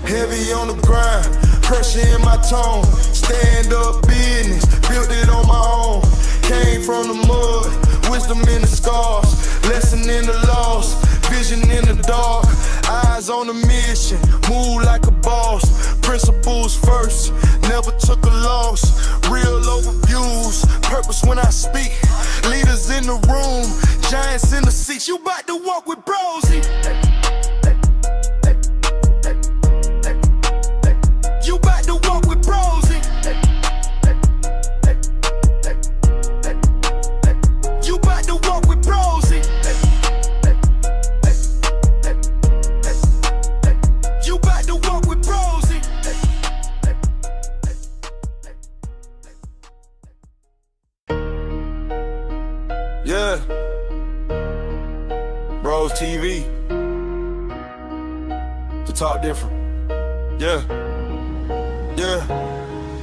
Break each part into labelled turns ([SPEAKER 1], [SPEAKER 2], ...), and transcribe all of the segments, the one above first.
[SPEAKER 1] Heavy on the grind, pressure in my tone. Stand up business, built it on my own. Came from the mud, wisdom in the scars. Lesson in the loss, vision in the dark. Eyes on the mission, move like a boss. Principles first, never took a loss. Real overviews, purpose when I speak. Leaders in the room, giants in the seats. You bout to walk with Brosy. You bout to walk with Brosy. You bout to walk with Brosy. You bout to walk with Brosy. Yeah. Bros TV. To talk different. Yeah. Yeah.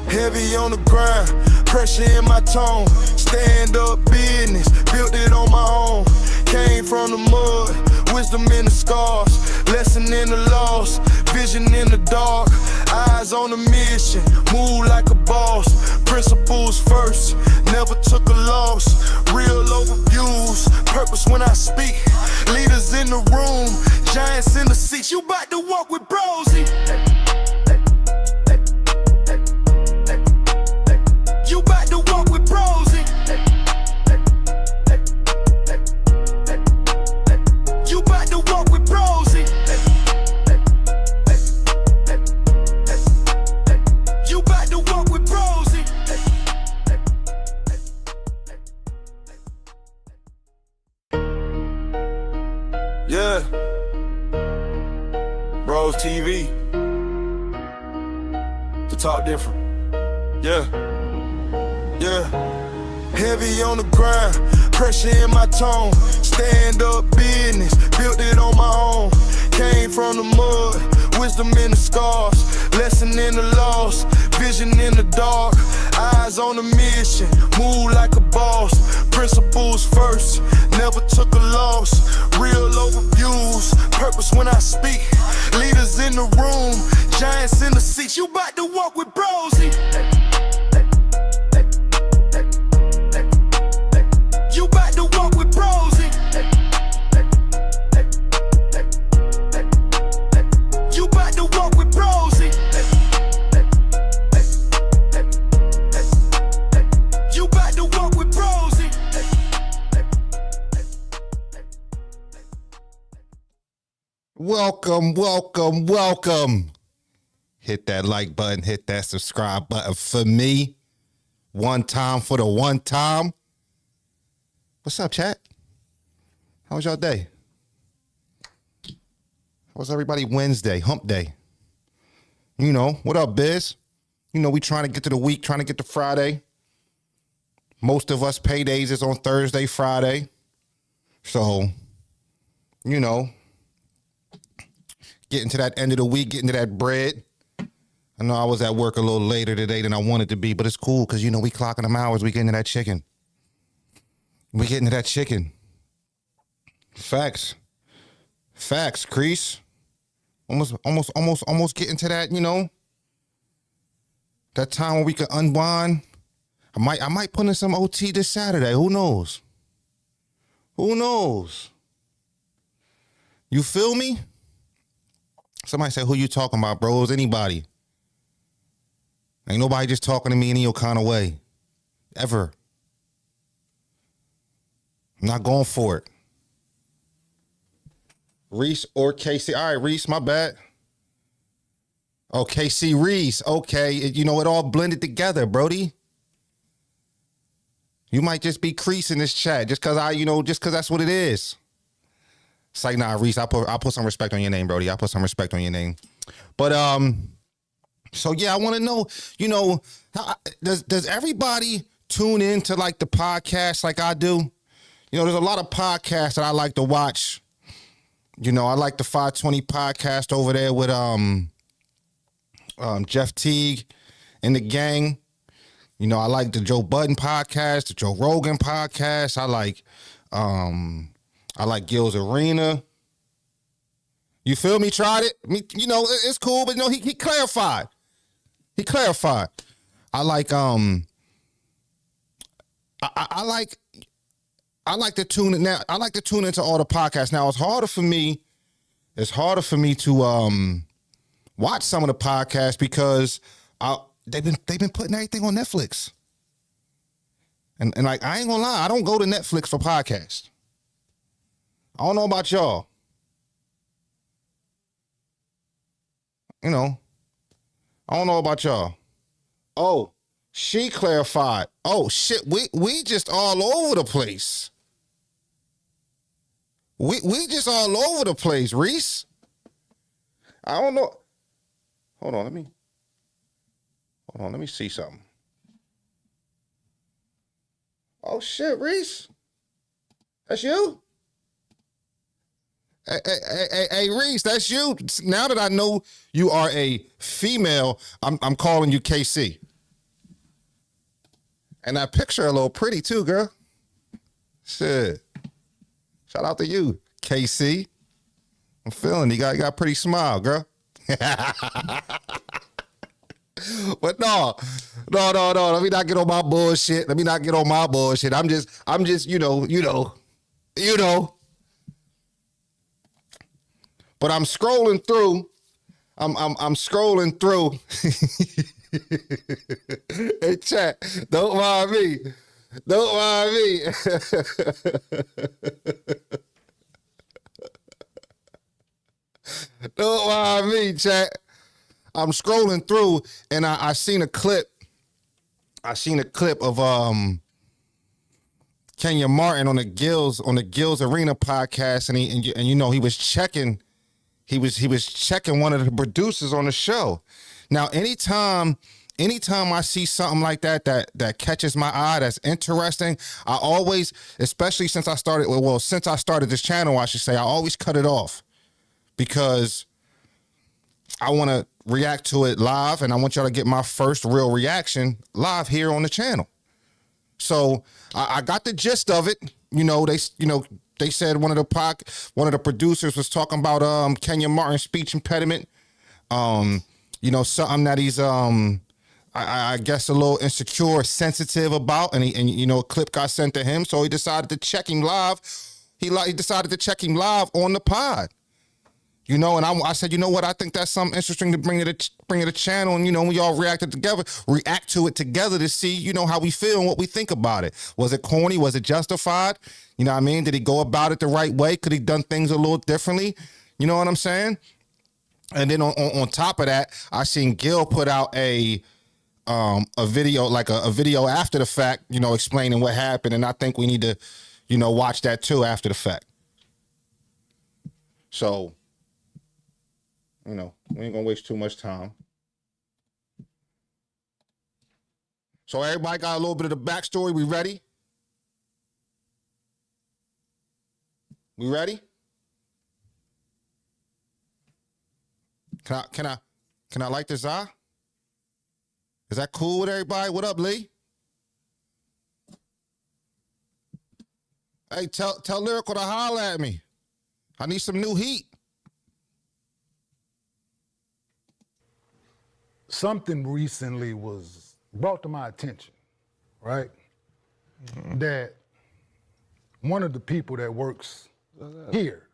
[SPEAKER 1] Heavy on the grind, pressure in my tone. Stand up business, built it on my own. Came from the mud, wisdom in the scars. Lesson in the loss, vision in the dark. Eyes on the mission, move like a boss. Principles first, never took a loss. Real overviews, purpose when I speak. Leaders in the room, giants in the seats. You bout to walk with Brosy. You bout to walk with Brosy. You bout to walk with Brosy. You bout to walk with Brosy. Yeah. Bros TV. To talk different. Yeah. Yeah. Heavy on the grind, pressure in my tone. Stand up business, built it on my own. Came from the mud, wisdom in the scars. Lesson in the loss, vision in the dark. Eyes on the mission, move like a boss. Principles first, never took a loss. Real overviews, purpose when I speak. Leaders in the room, giants in the seats. You bout to walk with Brosy. You bout to walk with Brosy. You bout to walk with Brosy. You bout to walk with Brosy.
[SPEAKER 2] Welcome, welcome, welcome. Hit that like button, hit that subscribe button for me. One time for the one time. What's up, chat? How was y'all day? How was everybody Wednesday, hump day? You know, what up, Biz? You know, we trying to get to the week, trying to get to Friday. Most of us paydays is on Thursday, Friday. So, you know, getting to that end of the week, getting to that bread. I know I was at work a little later today than I wanted to be, but it's cool because, you know, we clocking them hours. We getting to that chicken. We getting to that chicken. Facts. Facts, Crease. Almost getting to that, you know, that time when we can unwind. I might put in some OT this Saturday. Who knows? Who knows? You feel me? Somebody said, who you talking about, bros? Anybody. Ain't nobody just talking to me any kind of way. Ever. I'm not going for it. Reese or KC. All right, Reese, my bad. Oh, KC Reese. Okay, you know, it all blended together, Brody. You might just be Crease in this chat just because that's what it is. It's like, nah, Reese, I'll put some respect on your name, Brody. I'll put some respect on your name. But, so yeah, I want to know, you know, does everybody tune in to like the podcast like I do? You know, there's a lot of podcasts that I like to watch. You know, I like the 520 podcast over there with Jeff Teague and the gang. You know, I like the Joe Budden podcast, the Joe Rogan podcast. I like Gilbert Arenas. You feel me? Tried it. You know, it's cool, but you know, he clarified. He clarified. I like I like to tune in now. I like to tune into all the podcasts. Now it's harder for me to watch some of the podcasts because they've been putting everything on Netflix. And like, I ain't gonna lie, I don't go to Netflix for podcasts. I don't know about y'all. You know, I don't know about y'all. Oh, she clarified. Oh shit, we just all over the place. We just all over the place, Reese. I don't know. Hold on, let me see something. Oh shit, Reese. That's you? Hey, Reese, that's you. Now that I know you are a female, I'm calling you KC. And that picture a little pretty too, girl. Shit. Shout out to you, KC. I'm feeling you got a pretty smile, girl. But no. Let me not get on my bullshit. I'm just, you know. But I'm scrolling through. I'm scrolling through. Hey, chat, don't mind me. Don't mind me. Don't mind me, chat. I'm scrolling through and I seen a clip. I seen a clip of Kenyon Martin on the Gilbert Arenas podcast, and you know he was checking one of the producers on the show. Now, anytime I see something like that catches my eye, that's interesting, I always, especially since I started this channel, I should say, I always cut it off because I want to react to it live, and I want y'all to get my first real reaction live here on the channel. So I got the gist of it. They said one of the producers was talking about Kenyon Martin's speech impediment. Something that he's I guess a little insecure, sensitive about, and a clip got sent to him, so he decided to check him live. He decided to check him live on the pod. And I said, you know what? I think that's something interesting to bring to the channel, and we all react to it together to see, how we feel and what we think about it. Was it corny? Was it justified? You know what I mean? Did he go about it the right way? Could he done things a little differently? You know what I'm saying? And then on top of that, I seen Gil put out a video, like a video after the fact, explaining what happened, and I think we need to, watch that too after the fact. So, we ain't gonna waste too much time. So everybody got a little bit of the backstory. We ready? We ready? Can I light this eye? Is that cool with everybody? What up, Lee? Hey, tell Lyrical to holler at me. I need some new heat.
[SPEAKER 3] Something recently was brought to my attention, right? Mm-hmm. That one of the people that works here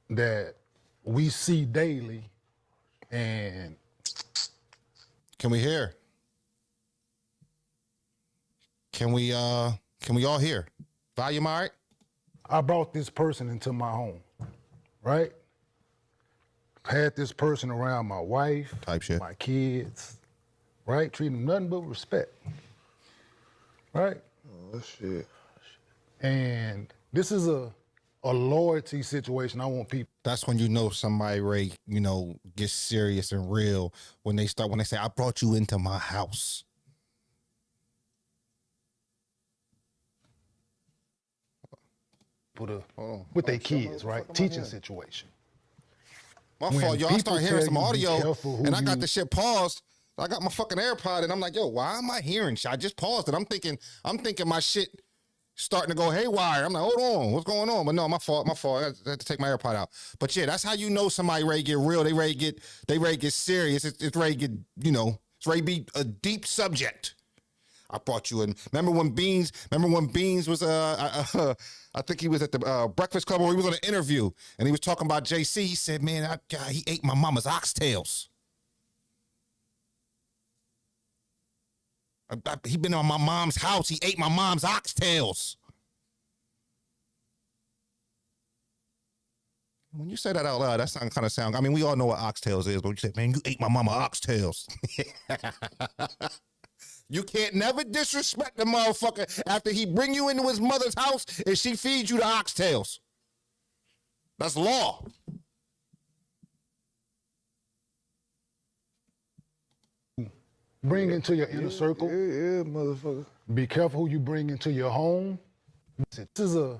[SPEAKER 3] that we see daily, and
[SPEAKER 2] can we hear? Can we all hear? Volume all right?
[SPEAKER 3] I brought this person into my home, right? Had this person around my wife,
[SPEAKER 2] type shit,
[SPEAKER 3] my kids, right? Treat them nothing but respect, right?
[SPEAKER 4] Oh, shit.
[SPEAKER 3] And this is a loyalty situation. I want people.
[SPEAKER 2] That's when somebody, Ray, gets serious and real when they say, I brought you into my house.
[SPEAKER 3] With their kids, right? Teaching situation.
[SPEAKER 2] My fault, y'all. I start hearing some audio, and I got the shit paused. I got my fucking AirPod, and I'm like, yo, why am I hearing shit? I just paused it. I'm thinking my shit starting to go haywire. I'm like, hold on, what's going on? But no, my fault. I had to take my AirPod out. But yeah, that's how you know somebody ready to get real. They ready to get serious. It's ready to get, it's ready to be a deep subject. I brought you in. Remember when Beans was I think he was at the Breakfast Club, or he was on an interview and he was talking about JC. He said, man, he ate my mama's oxtails. He been on my mom's house. He ate my mom's oxtails. When you say that out loud, that kind of sound. I mean, we all know what oxtails is, but you say, man, you ate my mama oxtails. You can't never disrespect the motherfucker after he bring you into his mother's house and she feeds you the oxtails. That's law.
[SPEAKER 3] Bring into your inner circle.
[SPEAKER 4] Yeah, motherfucker.
[SPEAKER 3] Be careful who you bring into your home. This is a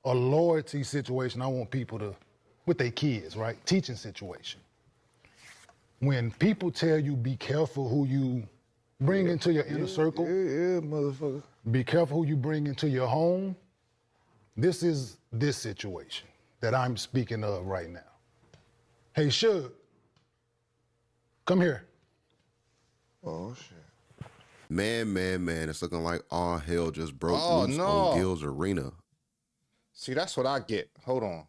[SPEAKER 3] loyalty situation I want people to, with their kids, right? Teaching situation. When people tell you be careful who you bring into your inner circle.
[SPEAKER 4] Yeah, motherfucker.
[SPEAKER 3] Be careful who you bring into your home. This is this situation that I'm speaking of right now. Hey, Suge, come here.
[SPEAKER 4] Oh, shit. Man, it's looking like all hell just broke loose
[SPEAKER 2] no.
[SPEAKER 4] on Gilbert Arenas.
[SPEAKER 2] See, that's what I get. Hold on.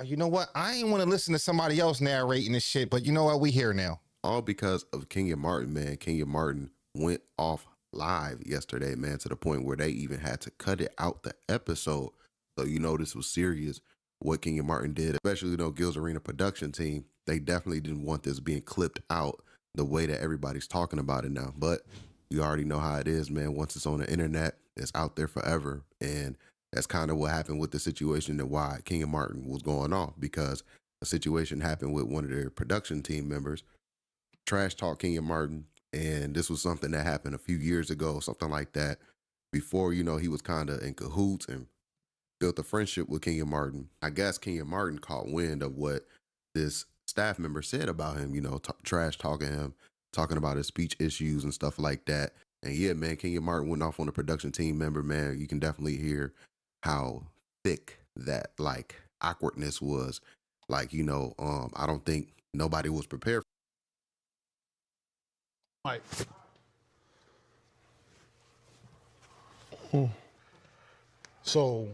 [SPEAKER 2] You know what? I ain't want to listen to somebody else narrating this shit, but you know what? We here now.
[SPEAKER 4] All because of Kenyon Martin, man. Kenyon Martin went off live yesterday, man, to the point where they even had to cut it out the episode. So, this was serious, what Kenyon Martin did, especially, Gilbert Arenas production team. They definitely didn't want this being clipped out the way that everybody's talking about it now. But you already know how it is, man. Once it's on the internet, it's out there forever. And that's kind of what happened with the situation and why Kenyon Martin was going off, because a situation happened with one of their production team members, trash talk Kenyon Martin. And this was something that happened a few years ago, something like that, before, he was kind of in cahoots and built a friendship with Kenyon Martin. I guess Kenyon Martin caught wind of what this staff member said about him, trash talking him, talking about his speech issues and stuff like that. And yeah, man, Kenyon Martin went off on the production team member, man. You can definitely hear how thick that awkwardness was. I don't think nobody was prepared.
[SPEAKER 3] Mike. So,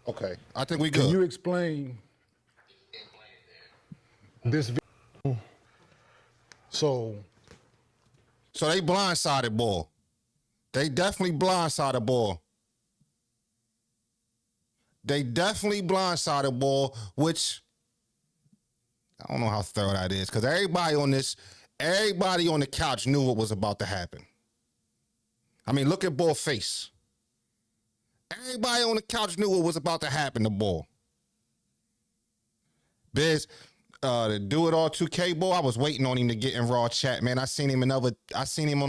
[SPEAKER 2] Okay, I think we good.
[SPEAKER 3] can you explain this video? So
[SPEAKER 2] they blindsided boy. They definitely blindsided boy. Which I don't know how thorough that is, because everybody on the couch knew what was about to happen. I mean, look at Bull's face. Everybody on the couch knew what was about to happen to Bull. Biz, the Do It All 2K Bull, I was waiting on him to get in Raw chat, man. I seen him on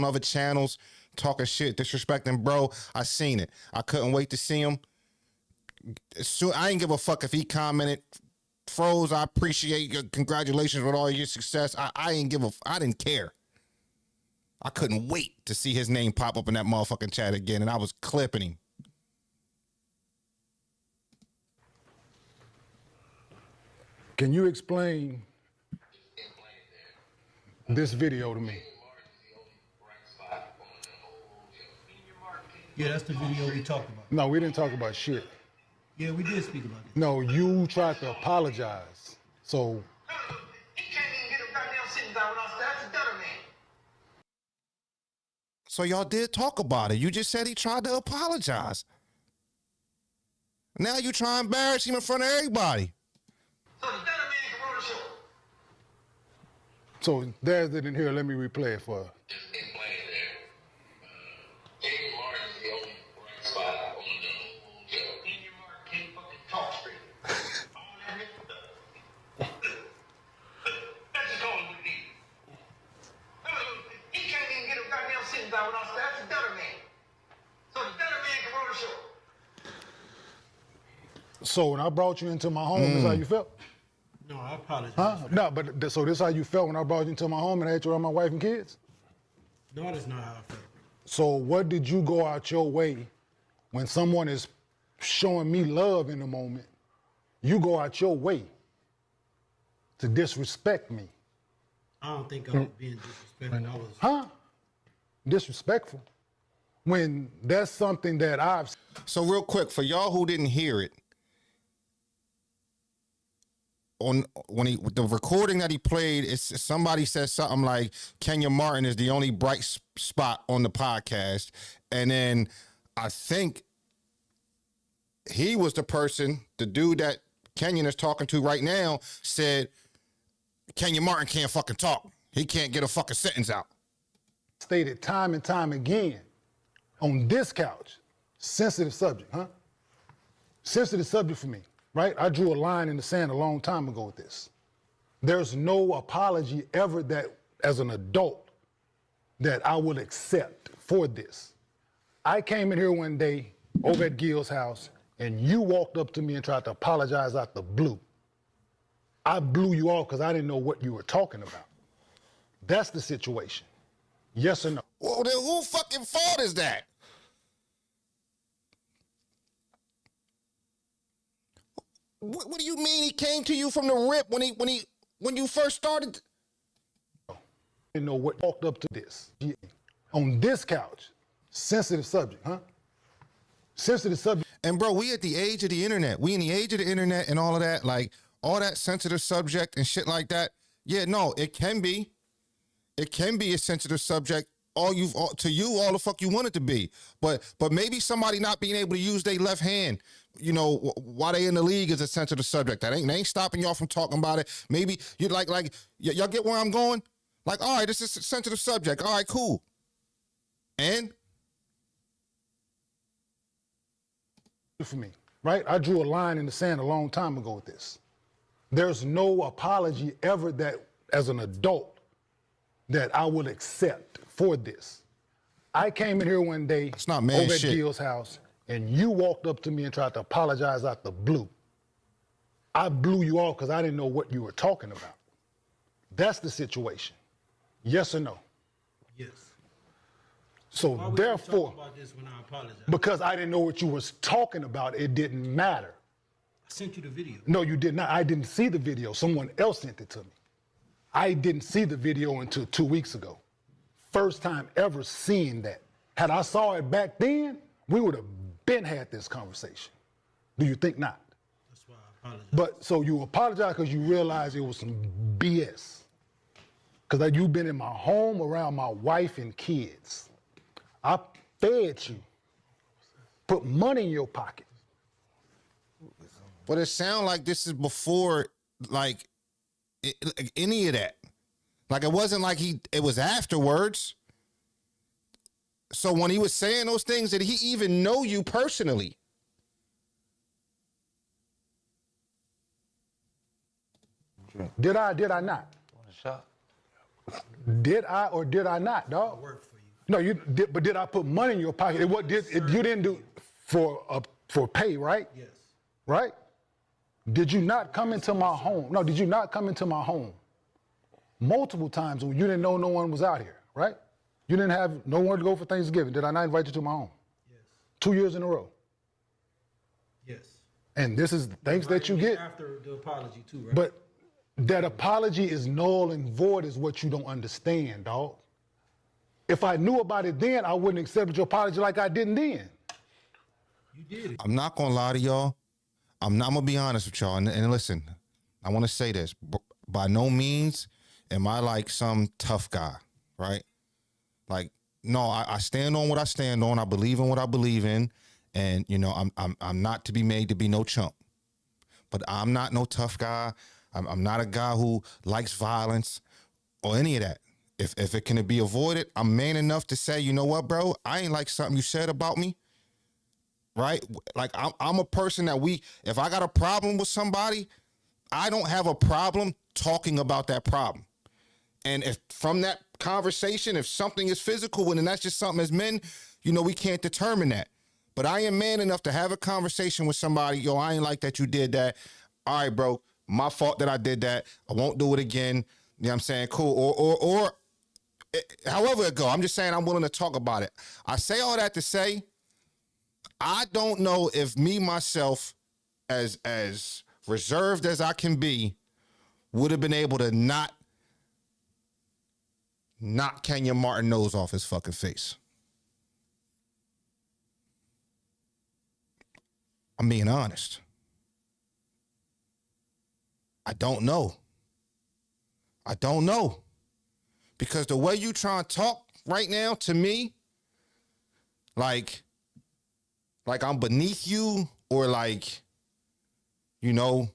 [SPEAKER 2] other channels talking shit, disrespecting bro. I seen it. I couldn't wait to see him. I ain't give a fuck if he commented, Froze, I appreciate your congratulations with all your success. I didn't care. I couldn't wait to see his name pop up in that motherfucking chat again, and I was clipping him.
[SPEAKER 3] can you explain this video to me?
[SPEAKER 5] Yeah, that's the video we talked about.
[SPEAKER 3] No, we didn't talk about shit.
[SPEAKER 5] Yeah, we did speak about it.
[SPEAKER 3] No, you tried to apologize. So
[SPEAKER 6] He can't even get a goddamn sentence out without that's a gutter man.
[SPEAKER 2] So y'all did talk about it. You just said he tried to apologize. Now you try to embarrass him in front of everybody.
[SPEAKER 6] So the gutter man can run the show.
[SPEAKER 3] So there's it in here. Let me replay it for her.
[SPEAKER 7] Just explain it there. Kenyon Martin's the only bright spot on the show.
[SPEAKER 6] Kenyon Martin can't fucking talk straight. All that nigga stuff. That's just going with me. He can't even get a goddamn sentence out without that's a gutter man. So the gutter man can run the show.
[SPEAKER 3] So when I brought you into my home, this how you felt?
[SPEAKER 5] No, I apologize.
[SPEAKER 3] Huh?
[SPEAKER 5] for that.
[SPEAKER 3] No, but so this how you felt when I brought you into my home and I had you around my wife and kids?
[SPEAKER 5] No, that's not how I felt.
[SPEAKER 3] So what did you go out your way when someone is showing me love in the moment? You go out your way to disrespect me.
[SPEAKER 5] I don't think I was being disrespectful. I was.
[SPEAKER 3] Huh? Disrespectful. When that's something that I've.
[SPEAKER 2] So real quick, for y'all who didn't hear it, the recording that he played, it's somebody said something like Kenyon Martin is the only bright spot on the podcast, and then I think he was the person, the dude that Kenyon is talking to right now, said Kenyon Martin can't fucking talk. He can't get a fucking sentence out.
[SPEAKER 3] Stated time and time again on this couch, sensitive subject, huh? Sensitive subject for me, right? I drew a line in the sand a long time ago with this. There's no apology ever that, as an adult, that I will accept for this. I came in here one day over at Gil's house, and you walked up to me and tried to apologize out the blue. I blew you off because I didn't know what you were talking about. That's the situation. Yes or no?
[SPEAKER 2] Well, then who fucking fault is that? What do you mean he came to you from the rip when you first started?
[SPEAKER 3] I didn't know what walked up to this. On this couch, sensitive subject, huh? Sensitive subject.
[SPEAKER 2] And bro, we at the age of the internet. We in the age of the internet and all of that, like all that sensitive subject and shit like that. Yeah, no, it can be. It can be a sensitive subject. All the fuck you want it to be. But maybe somebody not being able to use their left hand, you know, while they in the league is a sensitive subject. They ain't stopping y'all from talking about it. Maybe you y'all get where I'm going? Like, all right, this is a sensitive subject. All right, cool. And
[SPEAKER 3] for me, right? I drew a line in the sand a long time ago with this. There's no apology ever that, as an adult, that I will accept for this. I came in here one day over at Gil's house, and you walked up to me and tried to apologize out the blue. I blew you off because I didn't know what you were talking about. That's the situation. Yes or no?
[SPEAKER 5] Yes.
[SPEAKER 3] So
[SPEAKER 5] Why would
[SPEAKER 3] therefore,
[SPEAKER 5] you talk about this when I apologize?
[SPEAKER 3] because I didn't know what you was talking about, it didn't matter.
[SPEAKER 5] I sent you the video.
[SPEAKER 3] No, you did not. I didn't see the video. Someone else sent it to me. I didn't see the video until 2 weeks ago. First time ever seeing that. Had I saw it back then, we would have been had this conversation. Do you think not?
[SPEAKER 5] That's why I apologize.
[SPEAKER 3] But so you apologize because you realized it was some BS. Because you've been in my home around my wife and kids. I fed you. Put money in your pocket.
[SPEAKER 2] but it sounds like this is before like any of that. Like it wasn't like it was afterwards. So when he was saying those things, did he even know you personally?
[SPEAKER 3] Did I or did I not? Did I or did I not, dog?
[SPEAKER 5] I work for you.
[SPEAKER 3] No, you did, but did I put money in your pocket? You didn't do for pay, right?
[SPEAKER 5] Yes.
[SPEAKER 3] Right? Did you not come into my home? No, did you not come into my home multiple times when you didn't know no one was out here, right? You didn't have no one to go for Thanksgiving. Did I not invite you to my home?
[SPEAKER 5] Yes.
[SPEAKER 3] 2 years in a row.
[SPEAKER 5] Yes.
[SPEAKER 3] And this is things that you get.
[SPEAKER 5] After the apology too, right?
[SPEAKER 3] But that apology is null and void is what you don't understand, dog. If I knew about it then, I wouldn't accept your apology like I didn't then.
[SPEAKER 5] You did it.
[SPEAKER 2] I'm not gonna lie to y'all. I'm gonna be honest with y'all. And listen, I want to say this. By no means am I like some tough guy, right? Like, no, I stand on what I stand on. I believe in what I believe in, and you know, I'm not to be made to be no chump. But I'm not no tough guy. I'm not a guy who likes violence or any of that. If it can be avoided, I'm man enough to say, you know what, bro, I ain't like something you said about me. Right? Like I'm a person that if I got a problem with somebody, I don't have a problem talking about that problem. And if from that conversation, if something is physical, then that's just something as men, you know, we can't determine that. But I am man enough to have a conversation with somebody. Yo, I ain't like that you did that. All right, bro, my fault that I did that. I won't do it again. You know what I'm saying? Cool. however it go, I'm just saying I'm willing to talk about it. I say all that to say, I don't know if me, myself, as reserved as I can be, would have been able to not knock Kenyon Martin nose off his fucking face. I'm being honest. I don't know. I don't know. Because the way you try to talk right now to me, like I'm beneath you, or like, you know,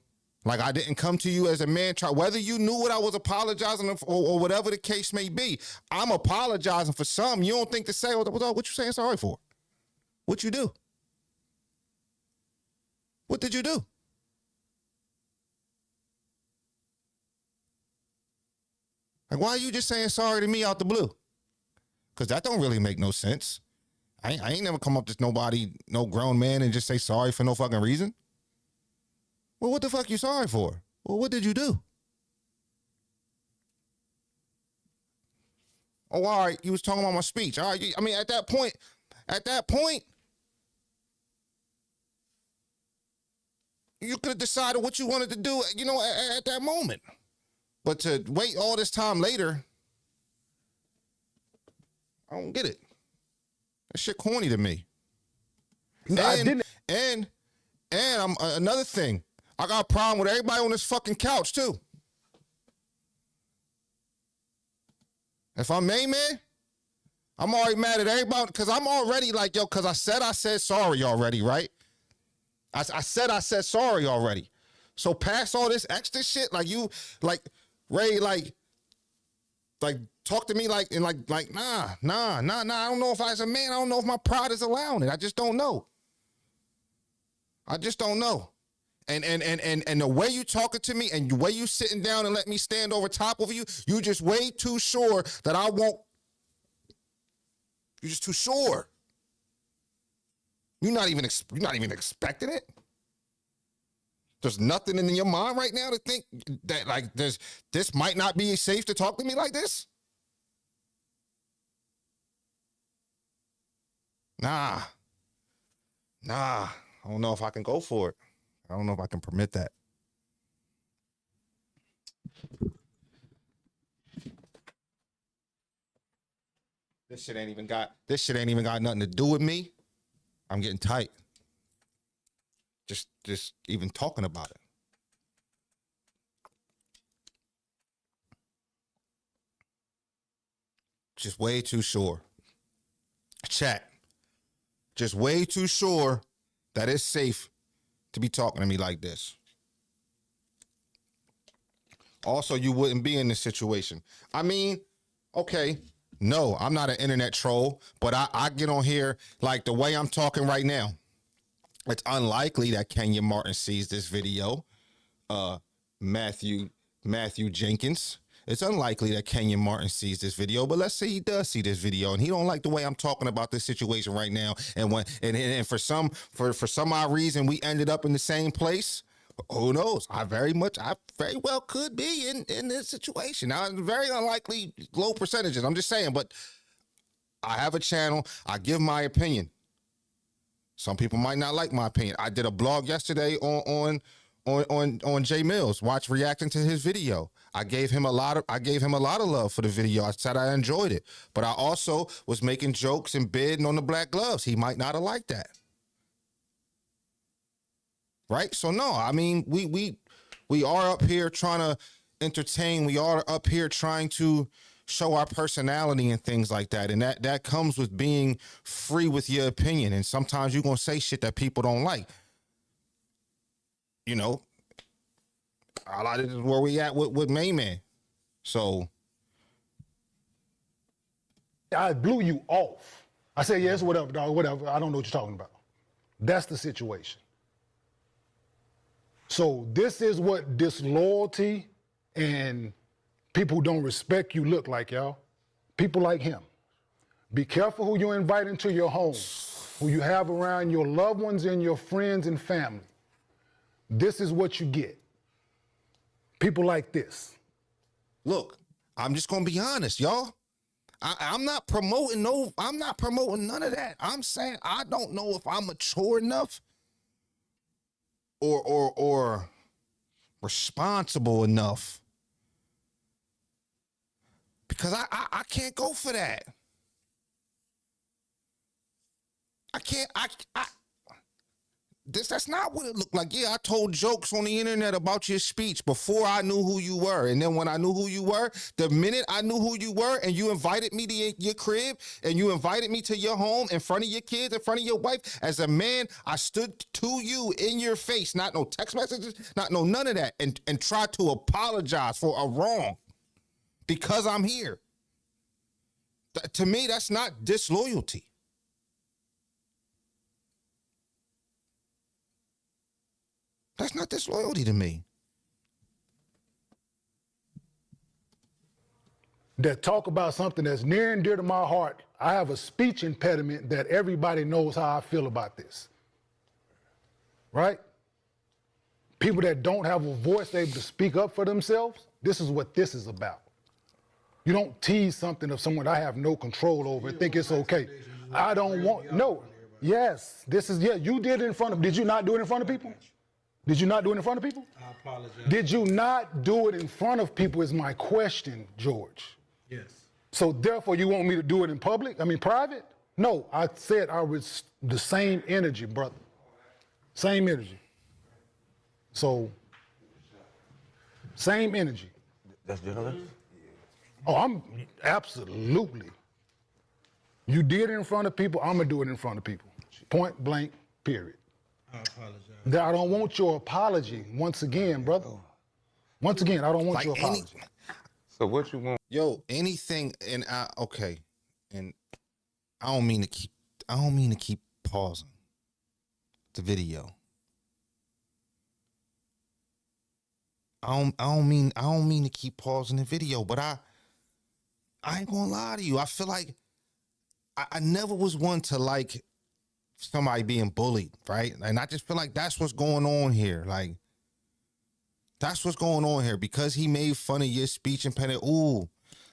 [SPEAKER 2] like I didn't come to you as a man. Whether you knew what I was apologizing for or whatever the case may be, I'm apologizing for something. You don't think to say, what you saying sorry for? What you do? What did you do? Like, why are you just saying sorry to me out the blue? Because that don't really make no sense. I ain't never come up to nobody, no grown man, and just say sorry for no fucking reason. Well, what the fuck you sorry for? Well, what did you do? Oh, all right, you was talking about my speech. All right, I mean, at that point, you could have decided what you wanted to do, you know, at that moment. But to wait all this time later, I don't get it. That shit corny to me.
[SPEAKER 3] No, I didn't.
[SPEAKER 2] And I'm another thing. I got a problem with everybody on this fucking couch too. If I'm main man, I'm already mad at everybody because I'm already like, yo, because I said sorry already, right? I said sorry already. So past all this extra shit, like you, like Ray, like talk to me like nah. I don't know if I as a man, I don't know if my pride is allowing it. I just don't know. And the way you talking to me and the way you sitting down and let me stand over top of you, you just way too sure that I won't. You're just too sure. You're not even expecting it. There's nothing in your mind right now to think that like this might not be safe to talk to me like this. Nah. I don't know if I can go for it. I don't know if I can permit that. This shit ain't even got nothing to do with me. I'm getting tight. Just even talking about it. Just way too sure. Chat. Just way too sure that it's safe to be talking to me like this. Also, you wouldn't be in this situation. I mean, okay, no, I'm not an internet troll, but I get on here like the way I'm talking right now. It's unlikely that Kenyon Martin sees this video. Matthew Jenkins. It's unlikely that Kenyon Martin sees this video, but let's say he does see this video and he don't like the way I'm talking about this situation right now. And for some odd reason we ended up in the same place. Who knows? I very well could be in this situation. Now, it's very unlikely, low percentages. I'm just saying, but I have a channel. I give my opinion. Some people might not like my opinion. I did a blog yesterday on Jay Mills. Reacting to his video. I gave him a lot of love for the video. I said I enjoyed it, but I also was making jokes and bidding on the black gloves. He might not have liked that. Right? So no, I mean, we are up here trying to entertain. We are up here trying to show our personality and things like that. And that comes with being free with your opinion. And sometimes you're going to say shit that people don't like. You know, a lot of this is where we at with Main Man. So
[SPEAKER 3] I blew you off. I said, yes, whatever, dog, whatever. I don't know what you're talking about. That's the situation. So this is what disloyalty and people who don't respect you look like, y'all. People like him. Be careful who you invite into your home, who you have around your loved ones and your friends and family. This is what you get. People like this.
[SPEAKER 2] Look, I'm just going to be honest, y'all. I'm not promoting none of that. I'm saying I don't know if I'm mature enough or responsible enough. Because I can't go for that. That's not what it looked like. Yeah, I told jokes on the internet about your speech before I knew who you were. And then when I knew who you were, the minute I knew who you were and you invited me to your crib and you invited me to your home in front of your kids, in front of your wife, as a man, I stood to you in your face, not no text messages, not no none of that, and tried to apologize for a wrong because I'm here. To me, that's not disloyalty. That's not disloyalty to me.
[SPEAKER 3] That talk about something that's near and dear to my heart. I have a speech impediment that everybody knows how I feel about this. Right? People that don't have a voice able to speak up for themselves, this is what this is about. You don't tease something of someone I have no control over and think it's okay. I don't want, no. Yes, this is, yeah, you did it in front of, did you not do it in front of people? Did you not do it in front of people?
[SPEAKER 5] I apologize.
[SPEAKER 3] Did you not do it in front of people is my question, George.
[SPEAKER 5] Yes.
[SPEAKER 3] So therefore you want me to do it in public? I mean, private? No, I said I was the same energy, brother. Same energy. So, same energy.
[SPEAKER 8] That's gentlemen?
[SPEAKER 3] Oh, I'm absolutely. You did it in front of people, I'm gonna do it in front of people. Point blank, period.
[SPEAKER 5] I apologize.
[SPEAKER 3] I don't want your apology once again, brother. Once again, I don't want
[SPEAKER 2] Like
[SPEAKER 3] your apology.
[SPEAKER 8] So what you want?
[SPEAKER 2] Yo, anything, and okay, and I don't mean to keep pausing the video. I don't mean to keep pausing the video, but I ain't gonna lie to you. I feel like I never was one to like somebody being bullied, right? And I just feel like that's what's going on here. Like, that's what's going on here because he made fun of your speech impediment. Ooh,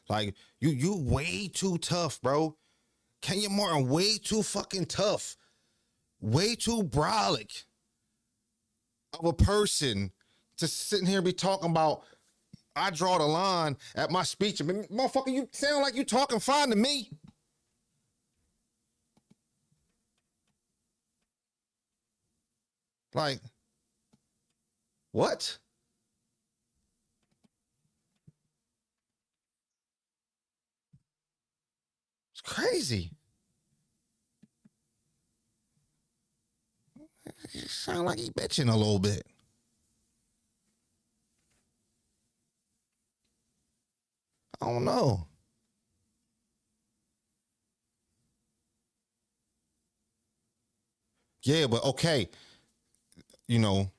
[SPEAKER 2] like you way too tough, bro. Kenyon Martin, way too fucking tough, way too brolic of a person to sit in here and be talking about. I draw the line at my speech. I mean, motherfucker, you sound like you talking fine to me. Like, what? It's crazy. You sound like he bitching a little bit. I don't know. Yeah, but okay. You know,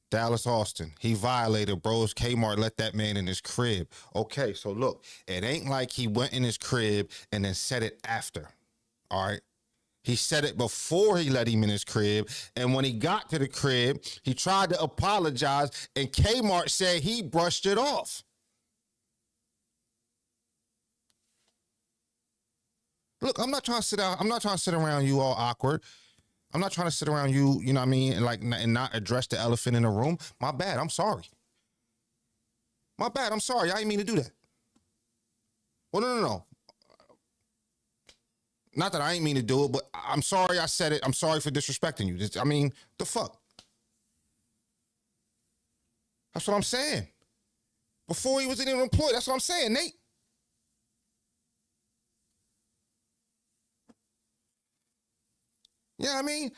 [SPEAKER 2] Dallas Austin, he violated bros. Kmart let that man in his crib. Okay, so look, it ain't like he went in his crib and then said it after. All right. He said it before he let him in his crib. And when he got to the crib, he tried to apologize, and Kmart said he brushed it off. Look, I'm not trying to sit around you all awkward. I'm not trying to sit around you, you know what I mean, and not address the elephant in the room. My bad. I'm sorry. My bad. I'm sorry. I didn't mean to do that. Well, no. Not that I ain't mean to do it, but I'm sorry I said it. I'm sorry for disrespecting you. I mean, the fuck? That's what I'm saying. Before he was even employed, that's what I'm saying, Nate. Yeah, I mean,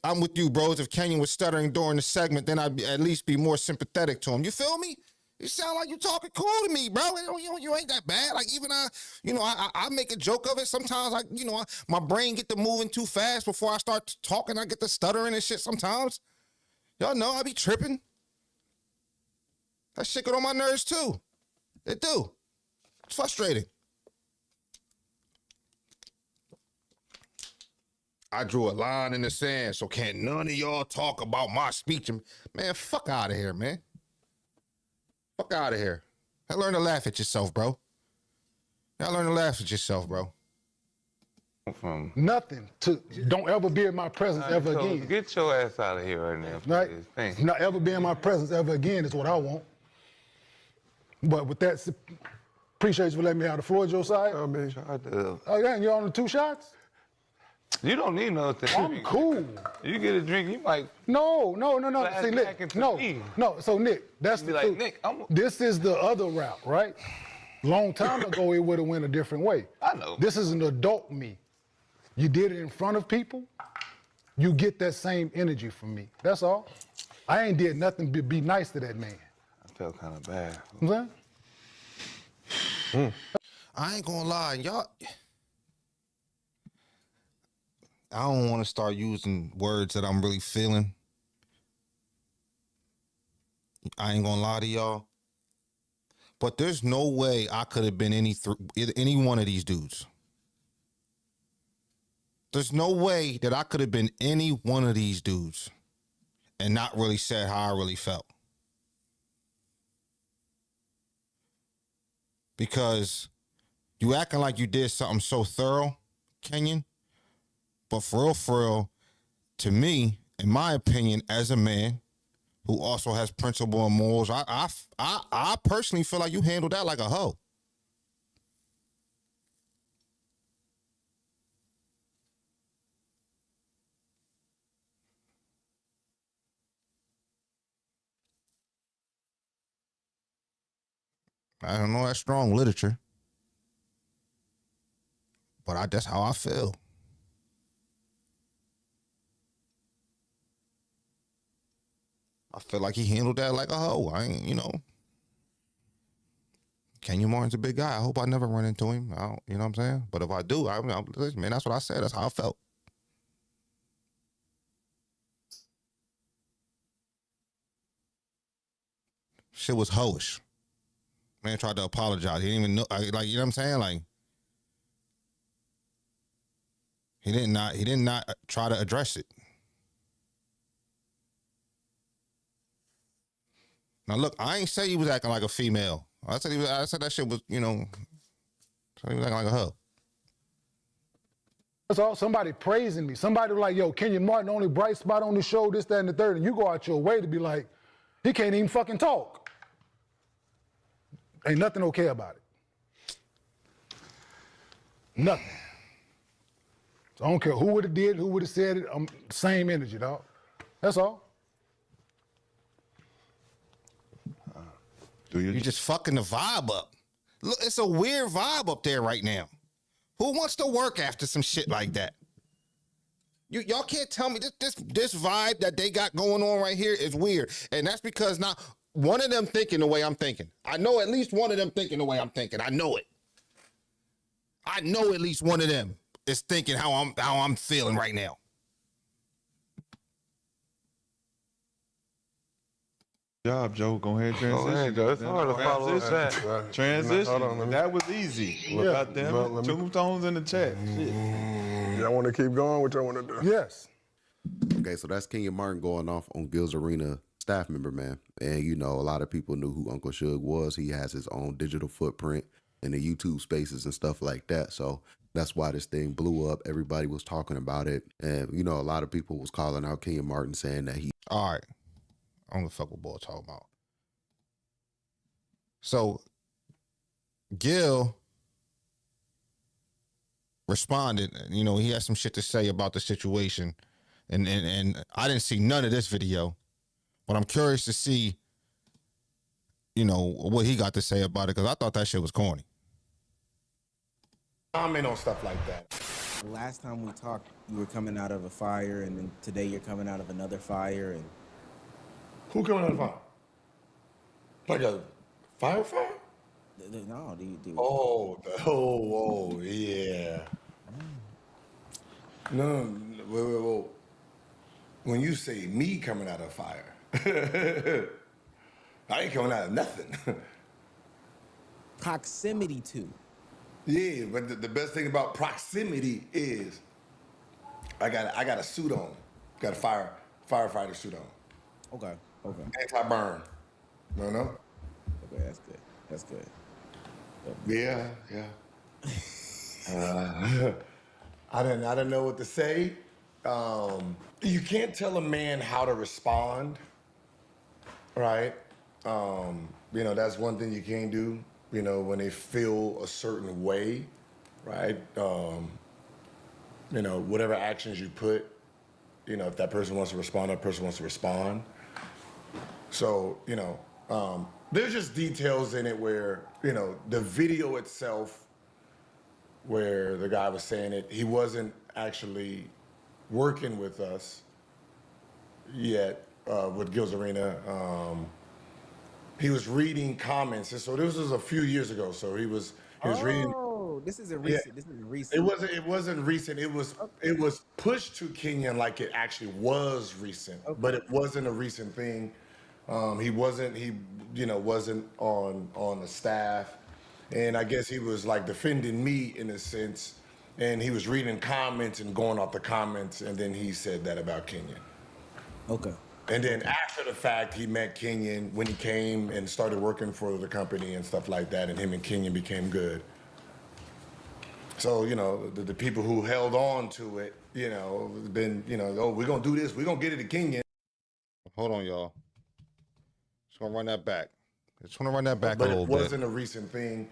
[SPEAKER 2] I'm with you, bros. If Kenyon was stuttering during the segment, then I'd at least be more sympathetic to him. You feel me? You sound like you talking cool to me, bro. You ain't that bad. Like, even I make a joke of it. Sometimes, like, my brain get to moving too fast before I start talking. I get to stuttering and shit sometimes. Y'all know I be tripping. That shit get on my nerves, too. It do. It's frustrating. I drew a line in the sand, so can't none of y'all talk about my speech. Man, fuck out of here, man. Fuck out of here. I learn to laugh at yourself, bro. Y'all learn to laugh at yourself, bro.
[SPEAKER 8] From
[SPEAKER 3] Nothing. Don't ever be in my presence ever
[SPEAKER 8] so
[SPEAKER 3] again.
[SPEAKER 8] get your ass out of here right now.
[SPEAKER 3] Right?
[SPEAKER 8] Please. Thank you.
[SPEAKER 3] Not ever be in my presence ever again is what I want. But with that, appreciate you for letting me have the floor, Joe side.
[SPEAKER 8] I mean, try to.
[SPEAKER 3] Oh, yeah, and you're on the 2 shots?
[SPEAKER 8] You don't need nothing.
[SPEAKER 3] I'm cool.
[SPEAKER 8] You get a drink, you might.
[SPEAKER 3] No.
[SPEAKER 8] Flash
[SPEAKER 3] See,
[SPEAKER 8] back
[SPEAKER 3] Nick,
[SPEAKER 8] into
[SPEAKER 3] no.
[SPEAKER 8] me.
[SPEAKER 3] So, Nick, that's
[SPEAKER 8] Be
[SPEAKER 3] the
[SPEAKER 8] like,
[SPEAKER 3] truth.
[SPEAKER 8] Nick,
[SPEAKER 3] This is the other route, right? Long time ago, it would have went a different way.
[SPEAKER 8] I know.
[SPEAKER 3] This is an adult me. You did it in front of people, you get that same energy from me. That's all. I ain't did nothing but be nice to that man.
[SPEAKER 8] I felt kind of bad.
[SPEAKER 3] You know what I'm saying?
[SPEAKER 2] I ain't gonna lie, y'all. I don't want to start using words that I'm really feeling. I ain't gonna lie to y'all. But there's no way I could have been any one of these dudes. There's no way that I could have been any one of these dudes and not really said how I really felt. Because you acting like you did something so thorough, Kenyon. But for real, to me, in my opinion, as a man who also has principle and morals, I personally feel like you handled that like a hoe. I don't know that's strong literature, but that's how I feel. I feel like he handled that like a hoe. I ain't, Kenyon Martin's a big guy. I hope I never run into him. I don't, you know what I'm saying? But if I do, man, that's what I said. That's how I felt. Shit was hoish. Man tried to apologize. He didn't even know, you know what I'm saying? Like, he did not try to address it. Now look, I ain't say he was acting like a female. I said that shit was, he was acting like a hoe.
[SPEAKER 3] That's all. Somebody praising me. Somebody like, yo, Kenyon Martin, only bright spot on the show, this, that, and the third. And you go out your way to be like, he can't even fucking talk. Ain't nothing okay about it. Nothing. So I don't care who would have did, who would have said it. Same energy, dog. That's all.
[SPEAKER 2] You're just fucking the vibe up. Look, it's a weird vibe up there right now. Who wants to work after some shit like that? Y'all can't tell me this vibe that they got going on right here is weird. And that's because now one of them thinking the way I'm thinking. I know at least one of them thinking the way I'm thinking. I know it. I know at least one of them is thinking how I'm feeling right now.
[SPEAKER 9] Job, Joe. Go ahead, transition.
[SPEAKER 8] Go ahead, Joe. It's hard to follow
[SPEAKER 9] Transition.
[SPEAKER 8] that.
[SPEAKER 9] Transition.
[SPEAKER 10] Hold on, let me-
[SPEAKER 9] That was easy. God damn it. Tombstones in the chat. Shit.
[SPEAKER 10] Y'all want to keep going? What y'all want to do?
[SPEAKER 3] Yes.
[SPEAKER 4] Okay, so that's Kenyon Martin going off on Gilbert Arenas staff member, man. And a lot of people knew who Uncle Suge was. He has his own digital footprint in the YouTube spaces and stuff like that. So that's why this thing blew up. Everybody was talking about it. And, a lot of people was calling out Kenyon Martin saying that he...
[SPEAKER 2] All right. I don't give a fuck what boy talking about. So Gil responded, he had some shit to say about the situation. And I didn't see none of this video, but I'm curious to see, what he got to say about it, because I thought that shit was corny.
[SPEAKER 11] Comment on stuff like that.
[SPEAKER 12] The last time we talked, you were coming out of a fire, and then today you're coming out of another fire, and
[SPEAKER 11] Who coming out of the fire? Like a firefighter?
[SPEAKER 12] no,
[SPEAKER 11] Oh, yeah. No, wait. When you say me coming out of fire, I ain't coming out of nothing.
[SPEAKER 12] proximity to.
[SPEAKER 11] Yeah, but the best thing about proximity is I got a suit on. Got a firefighter suit on.
[SPEAKER 12] Okay.
[SPEAKER 11] Anti-burn. No?
[SPEAKER 12] Okay, that's good.
[SPEAKER 11] Yeah. I didn't know what to say. You can't tell a man how to respond, right? That's one thing you can't do. When they feel a certain way, right? Whatever actions you put, if that person wants to respond, that person wants to respond. So, there's just details in it where, the video itself, where the guy was saying it, he wasn't actually working with us yet, with Gilbert Arenas. He was reading comments, and so this was a few years ago. So he was reading.
[SPEAKER 12] Oh, this isn't recent. This isn't recent.
[SPEAKER 11] It wasn't recent. It was pushed to Kenyon like it actually was recent, but it wasn't a recent thing. He wasn't on the staff, and I guess he was like defending me in a sense, and he was reading comments and going off the comments, and then he said that about Kenyon.
[SPEAKER 12] Okay.
[SPEAKER 11] And then after the fact, he met Kenyon when he came and started working for the company and stuff like that, and him and Kenyon became good. So, the people who held on to it, been, oh, we're going to do this, we're going to get it to Kenyon.
[SPEAKER 2] Hold on, y'all. Just going to run that back. Just want to run that back a little bit.
[SPEAKER 11] But it wasn't a recent thing.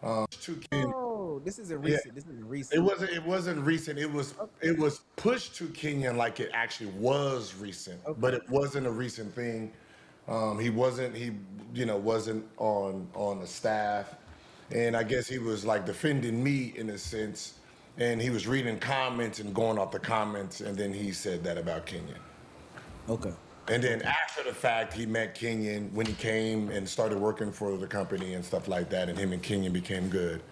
[SPEAKER 11] To Kenyon.
[SPEAKER 12] Oh, this isn't recent. This isn't recent.
[SPEAKER 11] It wasn't recent. It was pushed to Kenyon like it actually was recent, but it wasn't a recent thing. He wasn't on the staff, and I guess he was like defending me in a sense, and he was reading comments and going off the comments, and then he said that about Kenyon.
[SPEAKER 12] Okay.
[SPEAKER 11] And then after the fact, he met Kenyon when he came and started working for the company and stuff like that, and him and Kenyon became good.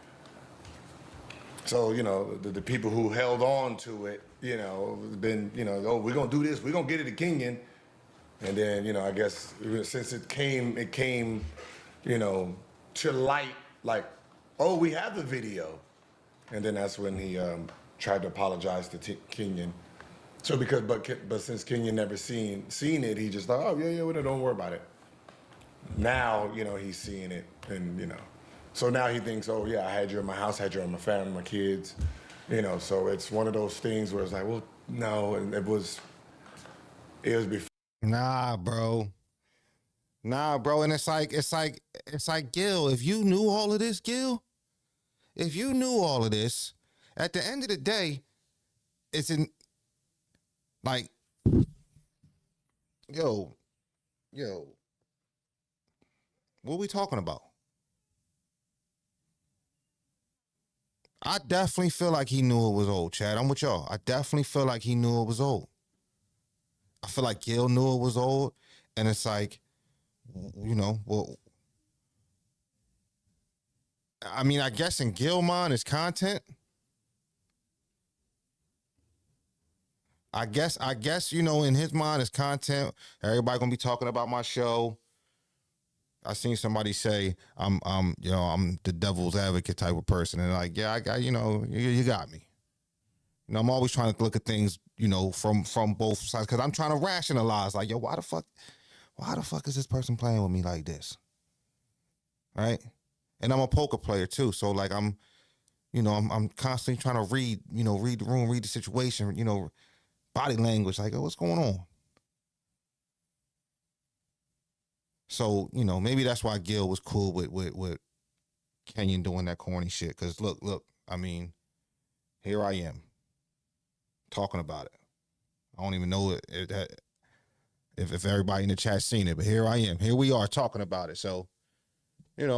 [SPEAKER 11] So, the people who held on to it, been, oh, we're going to do this, we're going to get it to Kenyon. And then, I guess since it came, to light, like, oh, we have the video. And then that's when he tried to apologize to Kenyon. So but since Kenyon never seen it, he just thought, oh, yeah, well, don't worry about it. Now, he's seeing it, and, so now he thinks, oh, yeah, I had you in my house, I had you in my family, my kids, so it's one of those things where it's like, well, no, and it was before.
[SPEAKER 2] Nah, bro, and it's like, Gil, if you knew all of this, at the end of the day, it's in, like, yo, what are we talking about? I definitely feel like he knew it was old, Chad. I'm with y'all. I definitely feel like he knew it was old. I feel like Gil knew it was old, and it's like, well, I mean, I guess in Gil mind is content. I guess, in his mind is content. Everybody gonna be talking about my show. I seen somebody say I'm the devil's advocate type of person, and like, yeah, I got, you got me. I'm always trying to look at things, from both sides, because I'm trying to rationalize, like, yo, why the fuck is this person playing with me like this? Right? And I'm a poker player too, so like I'm constantly trying to read the room, read the situation, body language, like, oh, what's going on? So, maybe that's why Gil was cool with Kenyon doing that corny shit. Because look, I mean, here I am talking about it. I don't even know if everybody in the chat seen it, but here I am. Here we are talking about it. So,
[SPEAKER 11] And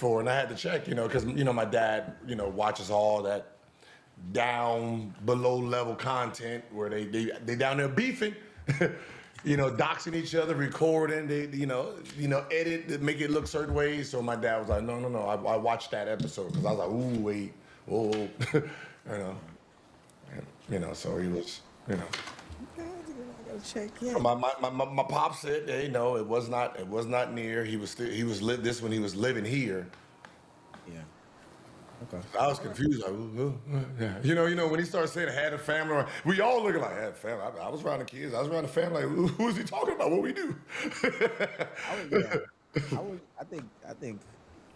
[SPEAKER 11] I had to check, because, my dad, watches all that down below level content where they down there beefing. Doxing each other, recording, they, edit, make it look certain ways. So my dad was like, no. I watched that episode because I was like, ooh, wait, whoa, so he was,
[SPEAKER 12] Check, yeah.
[SPEAKER 11] My pop said, hey, no, it was not near. He was this when he was living here.
[SPEAKER 12] Yeah. Okay.
[SPEAKER 11] I was confused. Like, yeah. When he started saying I had a family, we all looking like I had a family. I was around the kids. I was around the family. Like, who is he talking about? What we do?
[SPEAKER 12] I think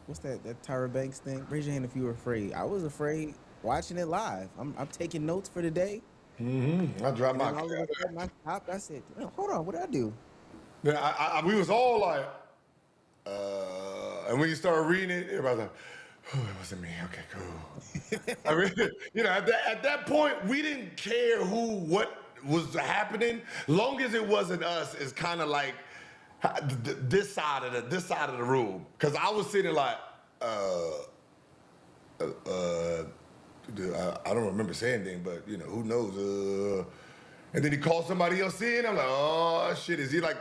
[SPEAKER 12] what's that Tyra Banks thing? Raise your hand if you were afraid. I was afraid watching it live. I'm taking notes for the day.
[SPEAKER 11] I dropped
[SPEAKER 12] And
[SPEAKER 11] my.
[SPEAKER 12] then all of a sudden I stopped. I said, hold on, what did I do?
[SPEAKER 11] Yeah, we was all like, and when you start reading it, everybody's like, oh, it wasn't me. Okay, cool. I mean, at that point, we didn't care what was happening, long as it wasn't us. It's kind of like this side of the room, because I was sitting like, I don't remember saying anything, but who knows? And then he called somebody else in. I'm like, oh shit, is he like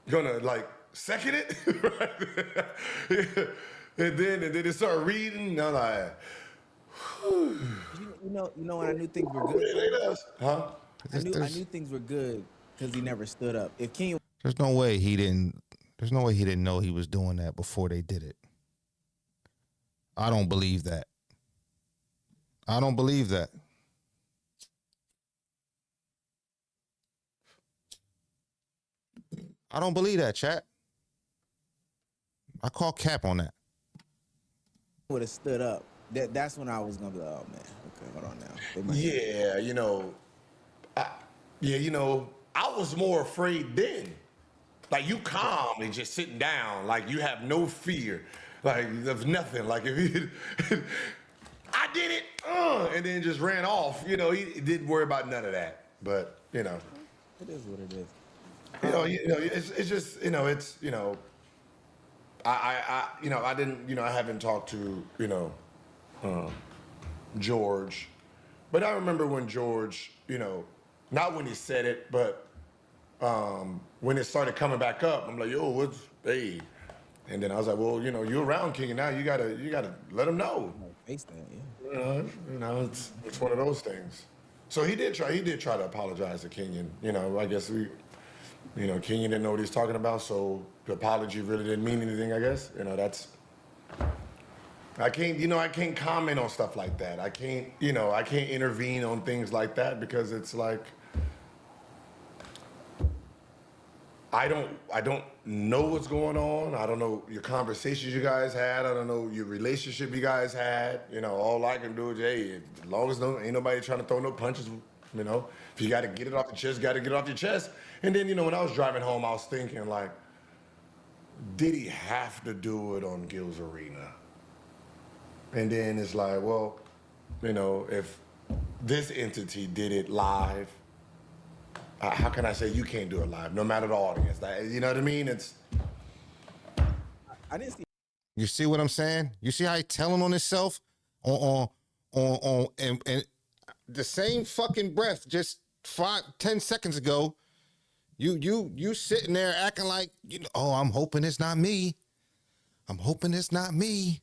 [SPEAKER 11] gonna like second it? and then they started reading. And I'm like,
[SPEAKER 12] You know when I knew things were good.
[SPEAKER 11] huh?
[SPEAKER 12] I knew things were good because he never stood up. If Kenyon,
[SPEAKER 2] There's no way he didn't. There's no way he didn't know he was doing that before they did it. I don't believe that. I don't believe that. I don't believe that, chat. I call cap on that.
[SPEAKER 12] would have stood up, that's when I was gonna be like, oh man, okay, hold on now.
[SPEAKER 11] Yeah, I was more afraid then. Like you calm and just sitting down, like you have no fear, like there's nothing. Like if you, I did it, and then just ran off. He didn't worry about none of that. But
[SPEAKER 12] it is what it is.
[SPEAKER 11] It's just it's I didn't I haven't talked to George, but I remember when George not when he said it, but when it started coming back up, I'm like, yo, what's hey? And then I was like, well, you're around King now, you gotta let him know.
[SPEAKER 12] Face that, yeah.
[SPEAKER 11] It's one of those things. So he did try to apologize to Kenyon. I guess Kenyon didn't know what he was talking about, so the apology really didn't mean anything, I guess. I can't comment on stuff like that. I can't intervene on things like that because it's like, I don't know what's going on. I don't know your conversations you guys had. I don't know your relationship you guys had. All I can do is, hey, as long as ain't nobody trying to throw no punches, if you got to get it off the chest, got to get it off your chest. And then, when I was driving home, I was thinking like, did he have to do it on Gil's Arena? And then it's like, well, if this entity did it live, how can I say you can't do it live, no matter the audience? You know what I mean?
[SPEAKER 12] I didn't see.
[SPEAKER 2] You see what I'm saying? You see how he telling on himself on and the same fucking breath just 5-10 seconds ago. You sitting there acting like oh, I'm hoping it's not me. I'm hoping it's not me.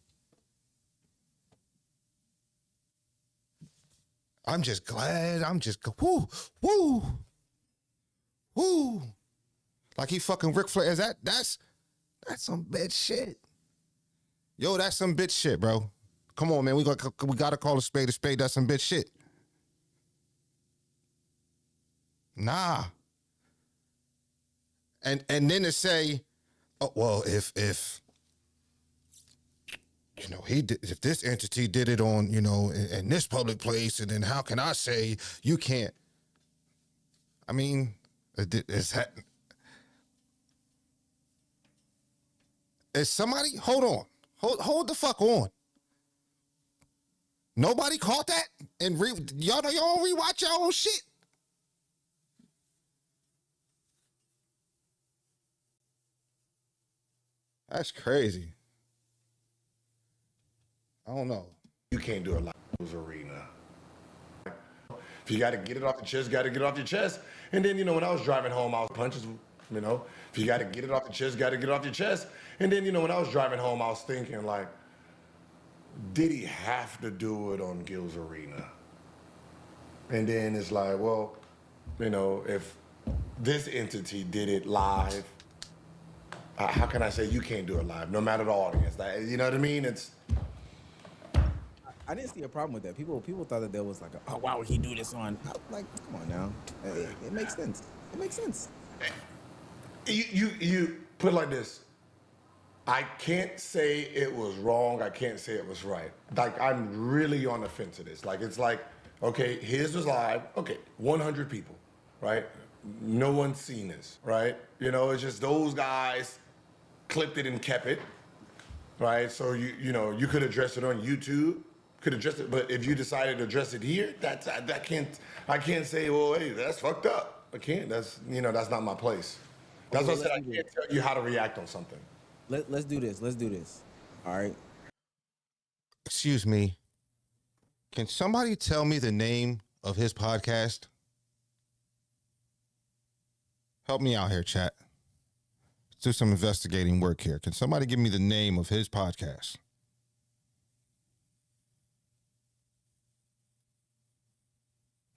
[SPEAKER 2] I'm just glad. Woo. Like he fucking Ric Flair. That's some bitch shit. Yo, that's some bitch shit, bro. Come on, man. We gotta call a spade a spade. That's some bitch shit. Nah. And then to say, oh well, if if this entity did it on in this public place, and then how can I say you can't? I mean, is somebody hold the fuck on? Nobody caught that, and y'all don't rewatch your own shit. That's crazy. I don't know.
[SPEAKER 11] You can't do it like Gil's Arena. If you got to get it off the chest, got to get it off your chest. And then, when I was driving home, I was punches, If you got to get it off the chest, got to get it off your chest. And then, when I was driving home, I was thinking, like, did he have to do it on Gil's Arena? And then it's like, well, if this entity did it live, how can I say you can't do it live, no matter the audience? You know what I mean?
[SPEAKER 12] I didn't see a problem with that. People thought that there was like, oh, why would he do this on? Like, come on now. It makes sense. It makes sense.
[SPEAKER 11] You put it like this. I can't say it was wrong. I can't say it was right. Like, I'm really on the fence of this. Like, it's like, okay, his was live. Okay, 100 people, right? No one's seen this, right? You know, it's just those guys clipped it and kept it, right? So you could address it on YouTube, could address it, but if you decided to address it here, I can't say, well, hey, that's fucked up. I can't. That's not my place. That's what I said. I can't tell you how to react on something.
[SPEAKER 12] Let's do this. Let's do this. All right.
[SPEAKER 2] Excuse me. Can somebody tell me the name of his podcast? Help me out here, chat. Let's do some investigating work here. Can somebody give me the name of his podcast?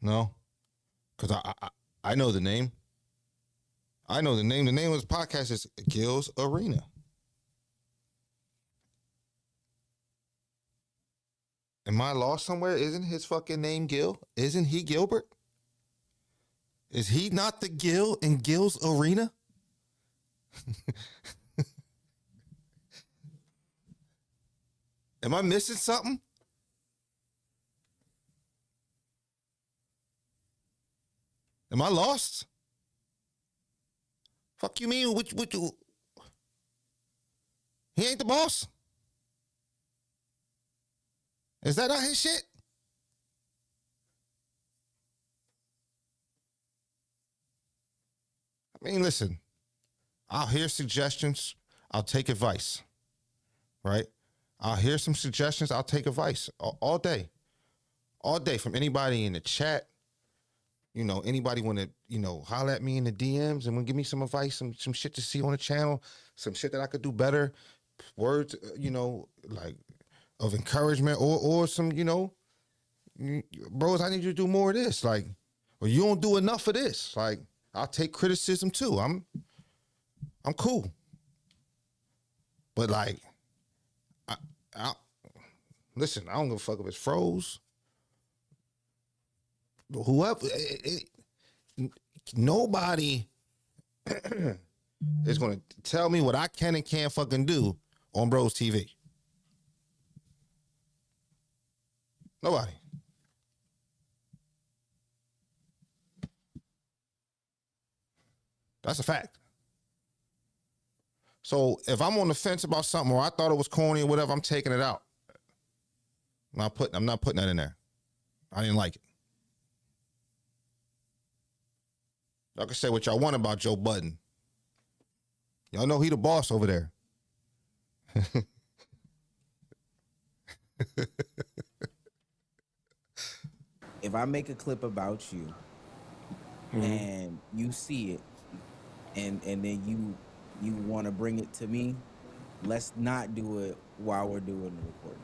[SPEAKER 2] No? Because I know the name. I know the name. The name of his podcast is Gil's Arena. Am I lost somewhere? Isn't his fucking name Gil? Isn't he Gilbert? Is he not the Gil in Gil's Arena? Am I missing something? Am I lost? Fuck you mean? Which he ain't the boss? Is that not his shit? I mean, listen, I'll hear suggestions. I'll take advice, right? I'll hear some suggestions. I'll take advice all day from anybody in the chat. You know, anybody want to, holler at me in the DMs and give me some advice, some shit to see on the channel, some shit that I could do better, words, like of encouragement or some, bros, I need you to do more of this. Like, or you don't do enough of this. Like, I'll take criticism too. I'm cool. But like, listen, I don't give a fuck if it's froze. Whoever, nobody is going to tell me what I can and can't fucking do on Bros TV. Nobody. That's a fact. So if I'm on the fence about something or I thought it was corny or whatever, I'm taking it out. I'm not putting that in there. I didn't like it. Y'all can say what y'all want about Joe Budden. Y'all know he the boss over there.
[SPEAKER 12] If I make a clip about you and you see it and then you want to bring it to me, let's not do it while we're doing the recording.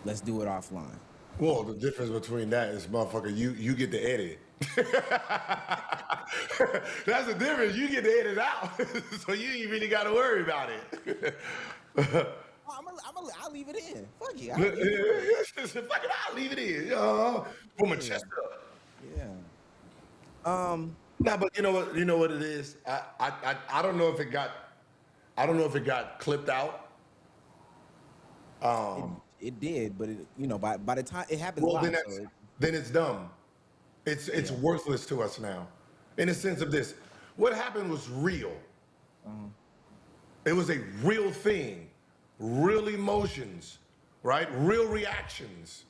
[SPEAKER 12] Let's do it offline.
[SPEAKER 11] Well, the difference between that is, motherfucker, you get to edit. That's the difference. You get to edit out, so you ain't really got to worry about it.
[SPEAKER 12] I'll leave it in. Fuck it.
[SPEAKER 11] Fuck it, I'll leave it in. Put my chest up.
[SPEAKER 12] Yeah.
[SPEAKER 11] Nah, but you know what it is. I don't know if it got clipped out.
[SPEAKER 12] It did, but by the time it happened,
[SPEAKER 11] well, then it's dumb. It's worthless to us now, in the sense of this. What happened was real. It was a real thing, real emotions, right? Real reactions.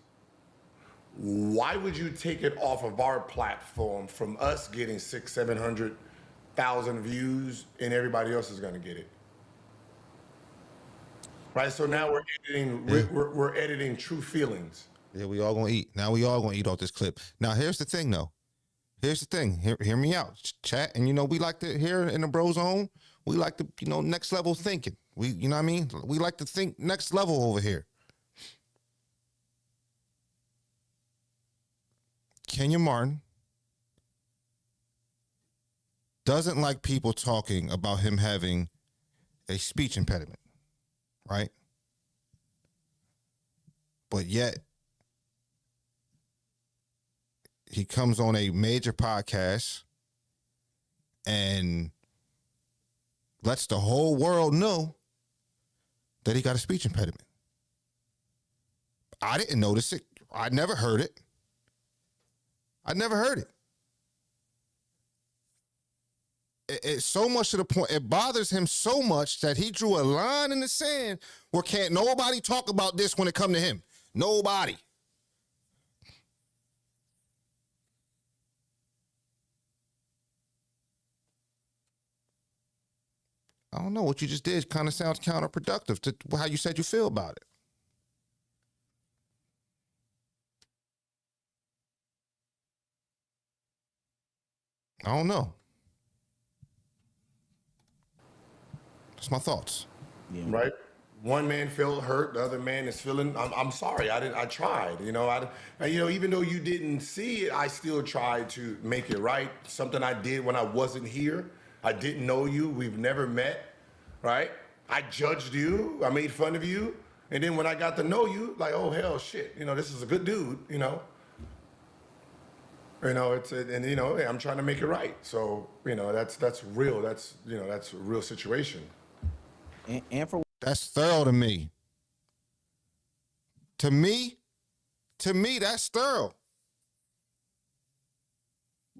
[SPEAKER 11] Why would you take it off of our platform from us getting 600,000-700,000 views and everybody else is gonna get it? Right, so now we're editing true feelings.
[SPEAKER 2] Yeah, we all gonna eat. Now we all gonna eat off this clip. Now here's the thing though. Here's the thing. Hear me out, chat. And we like to here in the bro zone. We like to next level thinking. We what I mean. We like to think next level over here. Kenyon Martin doesn't like people talking about him having a speech impediment, right? But yet, he comes on a major podcast and lets the whole world know that he got a speech impediment. I didn't notice it. I never heard it. It's so much to the point, it bothers him so much that he drew a line in the sand where can't nobody talk about this when it come to him. Nobody. I don't know. What you just did kind of sounds counterproductive to how you said you feel about it. I don't know. That's my thoughts.
[SPEAKER 12] Yeah.
[SPEAKER 11] Right? One man felt hurt, the other man is feeling. I'm sorry. I tried. Even though you didn't see it, I still tried to make it right. Something I did when I wasn't here. I didn't know you. We've never met. Right? I judged you. I made fun of you. And then when I got to know you, like, oh hell, shit. This is a good dude. I'm trying to make it right. So that's real. That's a real situation.
[SPEAKER 12] And for
[SPEAKER 2] That's thorough to me. To me, that's thorough.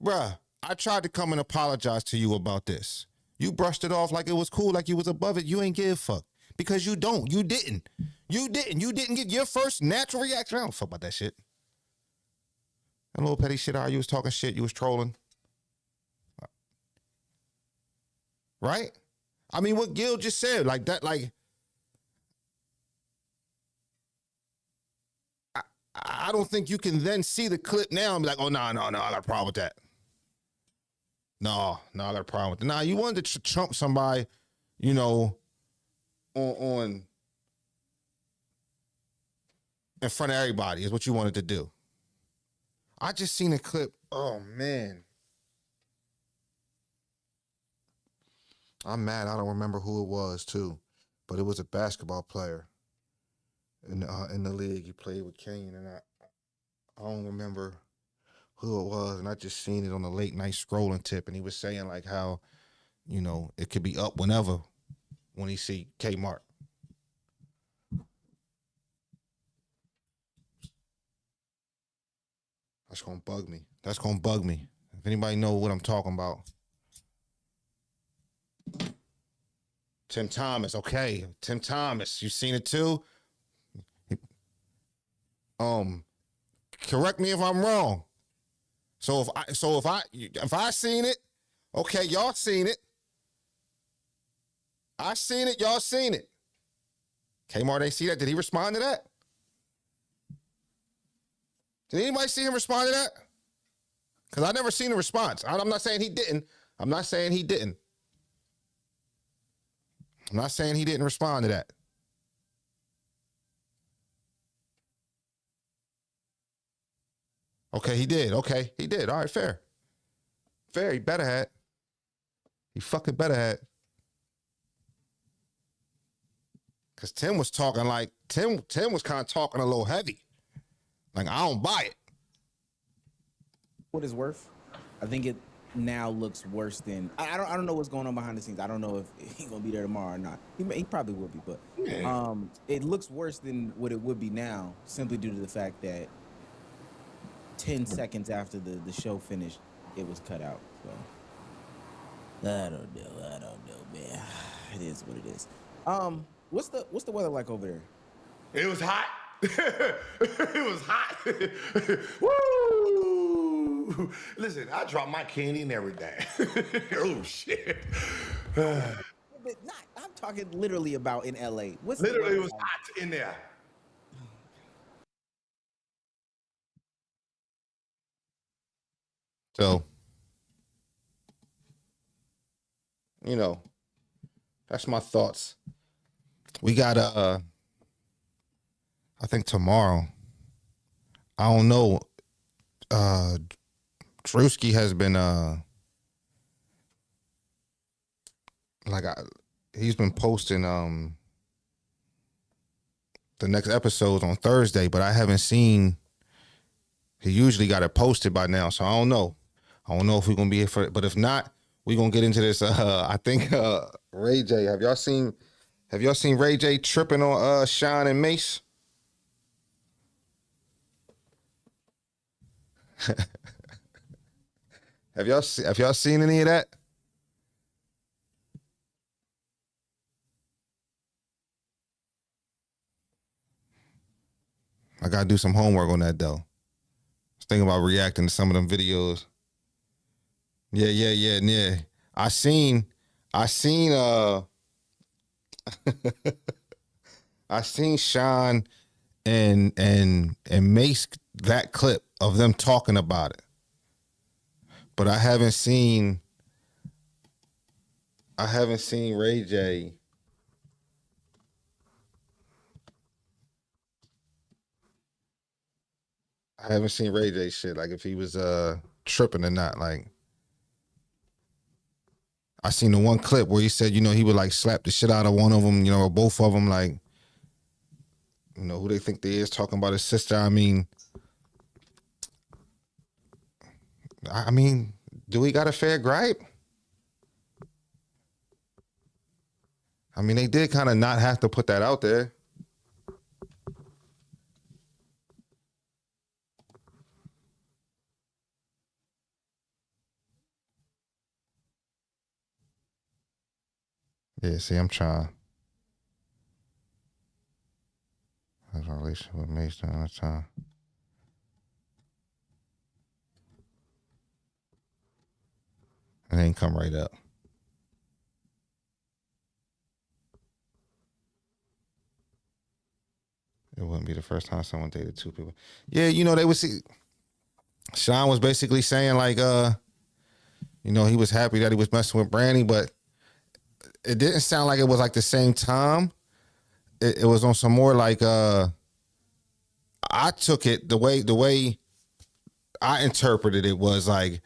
[SPEAKER 2] Bruh, I tried to come and apologize to you about this. You brushed it off like it was cool, like you was above it. You ain't give a fuck. Because you don't. You didn't. You didn't get your first natural reaction. I don't fuck about that shit. That little petty shit, you was talking shit, you was trolling. Right? I mean, what Gil just said, like that, like, I don't think you can then see the clip now and be like, oh, no, I got a problem with that. No, I got a problem with that. Nah, you wanted to chump somebody, on in front of everybody is what you wanted to do. I just seen a clip. Oh, man. I'm mad. I don't remember who it was, too. But it was a basketball player in the league. He played with Kenyon, and I don't remember who it was. And I just seen it on the late night scrolling tip. And he was saying, like, how, it could be up whenever when he see Kmart. That's going to bug me. If anybody know what I'm talking about. Tim Thomas. Okay. Tim Thomas. You seen it too? Correct me if I'm wrong. So if I seen it, okay, y'all seen it. I seen it, y'all seen it. Kmart ain't see that. Did he respond to that? Did anybody see him respond to that? Because I never seen a response. I'm not saying he didn't. I'm not saying he didn't respond to that. Okay, he did. All right, fair. He better had. He fucking better had. Because Tim was talking like, Tim was kind of talking a little heavy. Like, I don't buy it.
[SPEAKER 12] what it's worth, I think it now looks worse than I don't know what's going on behind the scenes. I don't know if he's gonna be there tomorrow or not. He probably will be, but it looks worse than what it would be now, simply due to the fact that 10 seconds after the show finished, it was cut out. So I don't know, man. It is what it is. What's the weather like over there?
[SPEAKER 11] It was hot. It was hot. Woo! Listen, I drop my candy and everything. Oh shit.
[SPEAKER 12] I'm talking literally about in LA.
[SPEAKER 11] Literally, it was hot in there.
[SPEAKER 2] So, that's my thoughts. We got I think tomorrow. I don't know. Drewski has been he's been posting the next episodes on Thursday, but I haven't seen. He usually got it posted by now, so I don't know. I don't know if we're gonna be here for it, but if not, we're gonna get into this. I think Ray J. Have y'all seen Ray J tripping on Sean and Mace? Have y'all seen any of that? I gotta do some homework on that though. I was thinking about reacting to some of them videos. Yeah. I seen I seen Sean and Mace, that clip of them talking about it. But I haven't seen Ray J. I haven't seen Ray J shit, like if he was tripping or not. Like, I seen the one clip where he said, you know, he would like slap the shit out of one of them, you know, or both of them, like, you know, who they think they is, talking about his sister. I mean, do we got a fair gripe? I mean, they did kind of not have to put that out there. Yeah, see, I'm trying. I have a relationship with Mace during that time. It ain't come right up. It wouldn't be the first time someone dated two people. Yeah, you know, they would see. Sean was basically saying like, you know, he was happy that he was messing with Brandy, but it didn't sound like it was like the same time. It was on some more like, I took it the way I interpreted it was like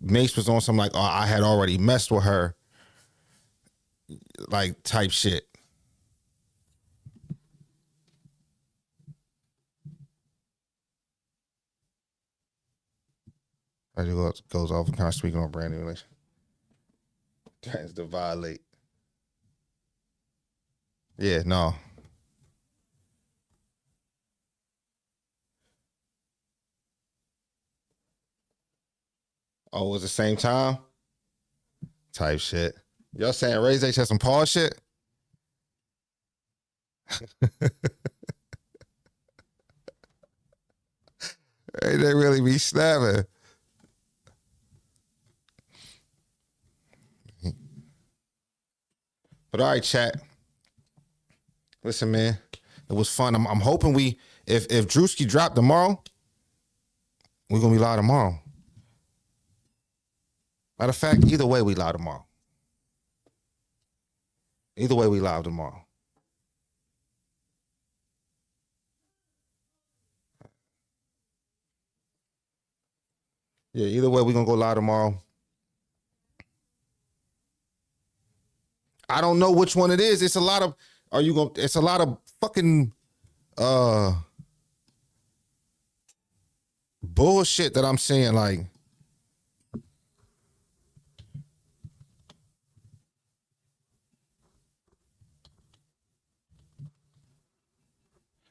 [SPEAKER 2] Mace was on some like, oh, I had already messed with her, like type shit. Goes off and kind of speaking on Brandy relation. Tries to violate. Yeah, no. Oh, it was the same time? Type shit. Y'all saying Ray J had some Paul shit? Hey, they really be snapping. But all right, chat. Listen, man, it was fun. I'm hoping if Drewski dropped tomorrow, we're gonna be live tomorrow. Matter of fact, either way, we live tomorrow. Either way, we live tomorrow. Yeah, either way, we're gonna go live tomorrow. I don't know which one it is. It's a lot of it's a lot of fucking bullshit that I'm seeing, like.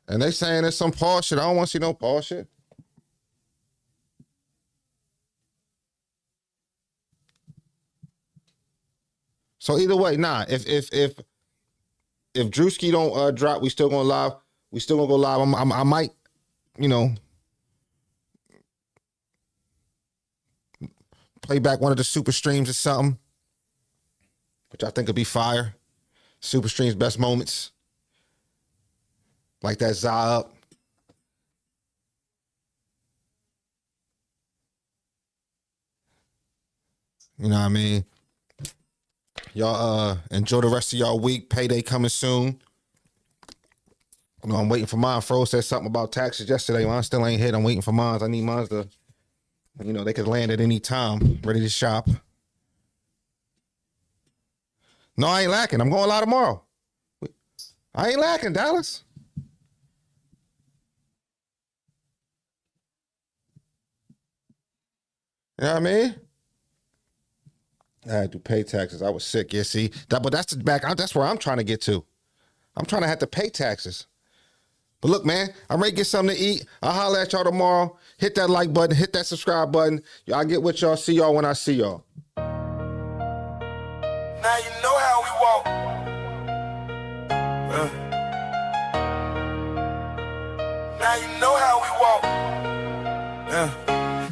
[SPEAKER 2] And they saying there's some Paul shit. I don't want to see no Paul shit. So either way, nah. If Drewski don't drop, we still gonna live. We still gonna go live. I might, you know, play back one of the super streams or something, which I think would be fire. Super streams best moments, like that Za up. You know what I mean? Y'all enjoy the rest of y'all week. Payday coming soon. You know, I'm waiting for mine. Fro said something about taxes yesterday. Mine still ain't hit. I'm waiting for mine. I need mine to, you know, they could land at any time. Ready to shop. No, I ain't lacking. I'm going live tomorrow. I ain't lacking, Dallas. You know what I mean? I had to pay taxes. I was sick. Yeah, see that, but that's the back. That's where I'm trying to get to. I'm trying to have to pay taxes. But look, man, I'm ready to get something to eat. I'll holler at y'all tomorrow. Hit that like button. Hit that subscribe button. Y'all get with y'all. See y'all when I see y'all.
[SPEAKER 1] Now you know how we walk. Now you know how we walk.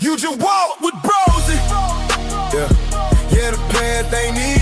[SPEAKER 1] You just walk with bros. Yeah, the path ain't easy.